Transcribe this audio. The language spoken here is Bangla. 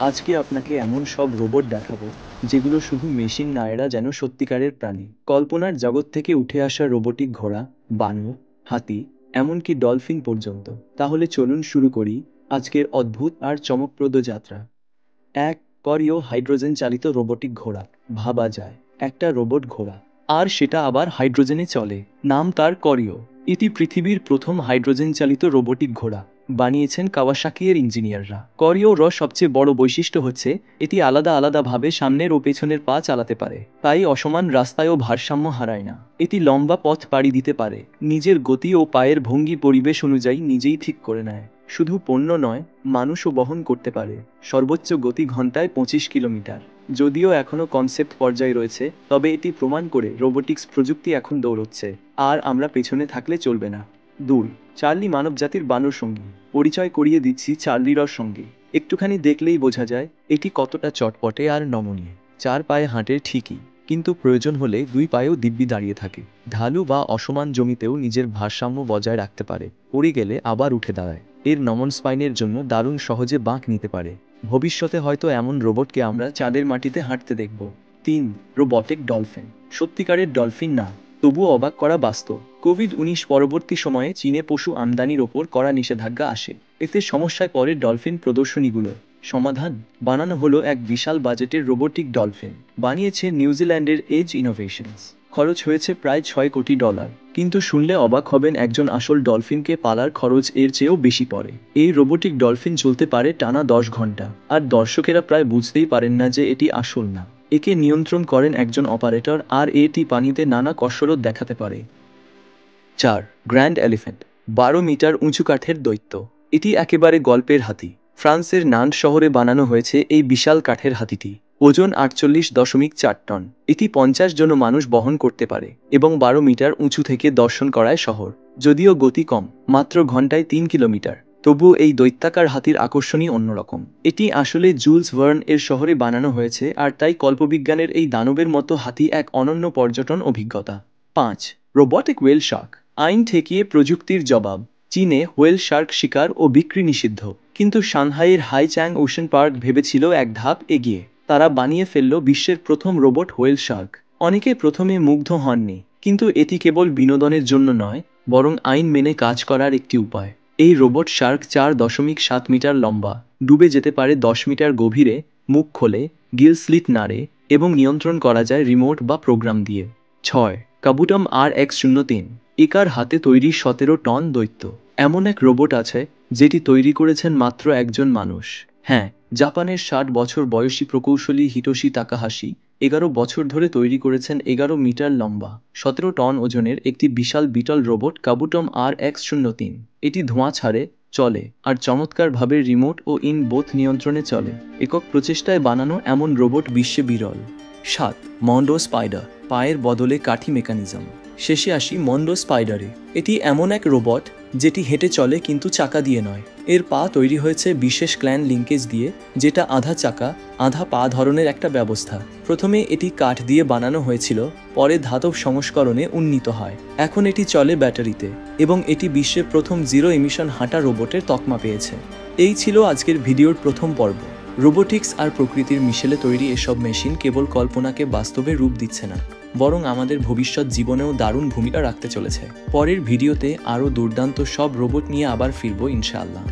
আজকে আপনাকে এমন সব রোবট দেখাবো যেগুলো শুধু মেশিন না, এরা যেন সত্যিকারের প্রাণী। কল্পনার জগৎ থেকে উঠে আসা রোবোটিক ঘোড়া, বানর, হাতি, এমনকি ডলফিন পর্যন্ত। তাহলে চলুন শুরু করি আজকের অদ্ভুত আর চমকপ্রদ যাত্রা। এক, করিও হাইড্রোজেন চালিত রোবোটিক ঘোড়া। ভাবা যায়, একটা রোবট ঘোড়া, আর সেটা আবার হাইড্রোজেনে চলে। নাম তার করিও। এটি পৃথিবীর প্রথম হাইড্রোজেন চালিত রোবোটিক ঘোড়া। বানিয়েছেন কাওয়াসাকি এর ইঞ্জিনিয়াররা। করিওর সবচেয়ে বড় বৈশিষ্ট্য হচ্ছে এটি আলাদা আলাদাভাবে সামনের ও পেছনের পা চালাতে পারে, তাই অসমান রাস্তায়ও ভারসাম্য হারায় না। এটি লম্বা পথ পাড়ি দিতে পারে, নিজের গতি ও পায়ের ভঙ্গি পরিবেশ অনুযায়ী নিজেই ঠিক করে নেয়। শুধু পণ্য নয়, মানুষও বহন করতে পারে। সর্বোচ্চ গতি ঘন্টায় 25 কিলোমিটার। যদিও এখনও কনসেপ্ট পর্যায়ে রয়েছে, তবে এটি প্রমাণ করে রোবোটিক্স প্রযুক্তি এখন দৌড়চ্ছে, আর আমরা পেছনে থাকলে চলবে না। 2, চার্লি মানবজাতির বানর সঙ্গী। পরিচয় করিয়ে দিচ্ছি চার্লির সঙ্গে। একটুখানি দেখলেই বোঝা যায় এটি কতটা চটপটে আর নমনীয়। 4 পায়ে হাঁটে ঠিকই, কিন্তু প্রয়োজন হলে 2 পায়েও দিব্যি দাঁড়িয়ে থাকে। ঢালু বা অসমান জমিতেও নিজের ভারসাম্য বজায় রাখতে পারে, পড়ে গেলে আবার উঠে দাঁড়ায়। এর নমন স্পাইনের জন্য দারুণ সহজে বাঁক নিতে পারে। ভবিষ্যতে হয়তো এমন রোবটকে আমরা চাঁদের মাটিতে হাঁটতে দেখব। 3, রোবটিক ডলফিন। সত্যিকারের ডলফিন না, তবুও অবাক করা বাস্তব। কোভিড-19 পরবর্তী সময়ে চীনে পশু আমদানির ওপর কড়া নিষেধাজ্ঞা আসে। এতে সমস্যায় পড়ে ডলফিন প্রদর্শনীগুলো। সমাধান, বানানো হলো এক বিশাল বাজেটের রোবোটিক ডলফিন। বানিয়েছে নিউজিল্যান্ডের এজ ইনোভেশনস। খরচ হয়েছে প্রায় $6 কোটি। কিন্তু শুনলে অবাক হবেন, একজন আসল ডলফিনকে পালার খরচ এর চেয়েও বেশি পড়ে। এই রোবোটিক ডলফিন চলতে পারে টানা 10 ঘন্টা, আর দর্শকেরা প্রায় বুঝতেই পারেন না যে এটি আসল না। একে নিয়ন্ত্রণ করেন একজন অপারেটর, আর এটি পানিতে নানা কসরত দেখাতে পারে। 4, গ্র্যান্ড এলিফ্যান্ট। 12 মিটার উঁচু কাঠের দৈত্য। এটি একেবারে গল্পের হাতি। ফ্রান্সের নান্ট শহরে বানানো হয়েছে এই বিশাল কাঠের হাতিটি। ওজন 48.4 টন। এটি 50 জন মানুষ বহন করতে পারে এবং 12 মিটার উঁচু থেকে দর্শন করায় শহর। যদিও গতি কম, মাত্র ঘন্টায় 3 কিলোমিটার, তবুও এই দৈত্যাকার হাতির আকর্ষণই অন্যরকম। এটি আসলে জুলস ভার্ন এর শহরে বানানো হয়েছে, আর তাই কল্পবিজ্ঞানের এই দানবের মতো হাতি এক অনন্য পর্যটন অভিজ্ঞতা। 5, রোবটিক ওয়েল শার্ক। আইন ঠেকিয়ে প্রযুক্তির জবাব। চীনে হোয়েল শার্ক শিকার ও বিক্রি নিষিদ্ধ, কিন্তু সাংহাইয়ের হাইচ্যাং ওশান পার্ক ভেবেছিল এক ধাপ এগিয়ে। তারা বানিয়ে ফেলল বিশ্বের প্রথম রোবট হোয়েল শার্ক। অনেকে প্রথমে মুগ্ধ হননি, কিন্তু এটি কেবল বিনোদনের জন্য নয়, বরং আইন মেনে কাজ করার একটি উপায়। এই রোবট শার্ক 4.7 মিটার লম্বা, ডুবে যেতে পারে 10 মিটার গভীরে, মুখ খোলে, গিল স্লিট নাড়ে, এবং নিয়ন্ত্রণ করা যায় রিমোট বা প্রোগ্রাম দিয়ে। 6, কাবুটম RX-03। একার হাতে তৈরি 17 টন দৈত্য। এমন এক রোবট আছে যেটি তৈরি করেছেন মাত্র একজন মানুষ। হ্যাঁ, জাপানের 60 বছর বয়সী প্রকৌশলী হিটোশি তাকাহাশি 11 বছর ধরে তৈরি করেছেন 11 মিটার লম্বা, 17 টন ওজনের একটি বিশাল বিটল রোবট কাবুটম RX-03। এটি ধোঁয়া ছাড়ে, চলে, আর চমৎকারভাবে রিমোট ও ইন বোথ নিয়ন্ত্রণে চলে। একক প্রচেষ্টায় বানানো এমন রোবট বিশ্বে বিরল। 7, মন্ডো স্পাইডার। পায়ের বদলে কাঠি মেকানিজম। শেষে আসি মন্ডো স্পাইডারে। এটি এমন এক রোবট যেটি হেঁটে চলে কিন্তু চাকা দিয়ে নয়। এর পা তৈরি হয়েছে বিশেষ ক্ল্যান লিঙ্কেজ দিয়ে, যেটা আধা চাকা আধা পা ধরনের একটা ব্যবস্থা। প্রথমে এটি কাঠ দিয়ে বানানো হয়েছিল, পরে ধাতব সংস্করণে উন্নীত হয়। এখন এটি চলে ব্যাটারিতে, এবং এটি বিশ্বের প্রথম জিরো এমিশন হাঁটা রোবটের তকমা পেয়েছে। এই ছিল আজকের ভিডিওর প্রথম পর্ব। রোবোটিক্স আর প্রকৃতির মিশেলে তৈরি এসব মেশিন কেবল কল্পনাকে বাস্তবে রূপ দিচ্ছে না, বরং আমাদের ভবিষ্যৎ জীবনেও দারুণ ভূমিকা রাখতে চলেছে। পরের ভিডিওতে আরও দুর্দান্ত সব রোবট নিয়ে আবার ফিরবো ইনশাআল্লাহ।